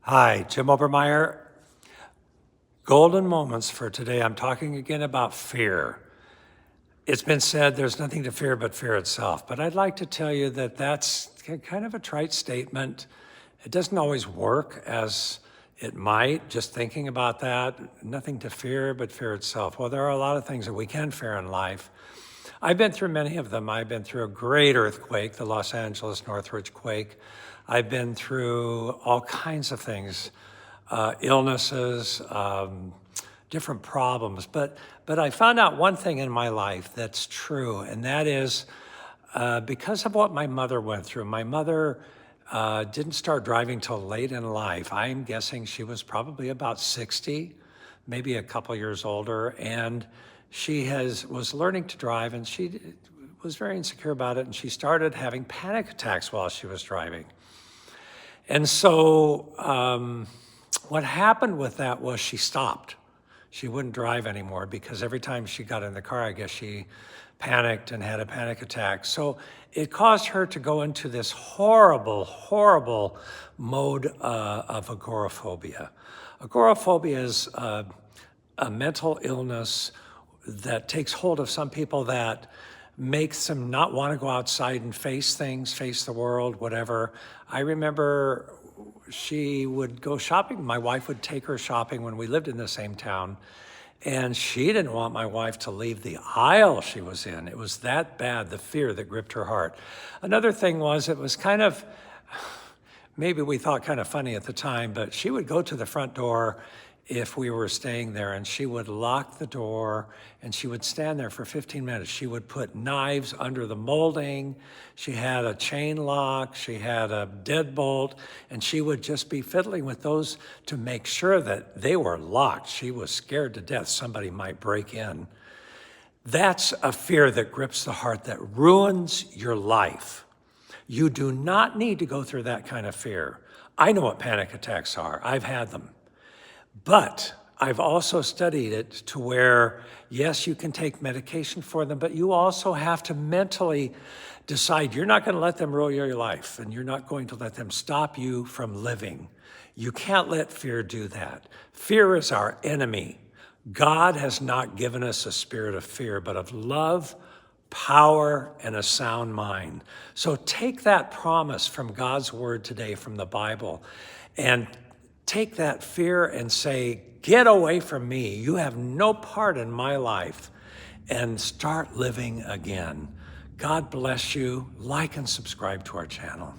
Hi, Jim Obermeyer. Golden moments for today. I'm talking again about fear. It's been said there's nothing to fear but fear itself, but I'd like to tell you that that's kind of a trite statement. It doesn't always work as it might, just thinking about that. Nothing to fear but fear itself. Well, there are a lot of things that we can fear in life. I've been through many of them. I've been through a great earthquake, the Los Angeles Northridge quake. I've been through all kinds of things, illnesses, different problems. But I found out one thing in my life that's true, and that is because of what my mother went through. My mother didn't start driving till late in life. I'm guessing she was probably about 60, maybe a couple years older, and she was learning to drive, and she was very insecure about it, and she started having panic attacks while she was driving. And so what happened with that was she stopped. She wouldn't drive anymore because every time she got in the car, I guess she panicked and had a panic attack. So it caused her to go into this horrible, horrible mode of agoraphobia. Agoraphobia is a mental illness that takes hold of some people that makes them not want to go outside and face things, face the world, whatever. I remember she would go shopping. My wife would take her shopping when we lived in the same town, and she didn't want my wife to leave the aisle she was in. It was that bad, the fear that gripped her heart. Another thing was, it was kind of, maybe we thought kind of funny at the time, but she would go to the front door if we were staying there, and she would lock the door, and she would stand there for 15 minutes. She would put knives under the molding. She had a chain lock. She had a deadbolt, and she would just be fiddling with those to make sure that they were locked. She was scared to death somebody might break in. That's a fear that grips the heart, that ruins your life. You do not need to go through that kind of fear. I know what panic attacks are. I've had them. But I've also studied it to where, yes, you can take medication for them, but you also have to mentally decide you're not going to let them rule your life, and you're not going to let them stop you from living. You can't let fear do that. Fear is our enemy. God has not given us a spirit of fear, but of love, power, and a sound mind. So take that promise from God's word today, from the Bible, and take that fear and say, get away from me. You have no part in my life, and start living again. God bless you. Like and subscribe to our channel.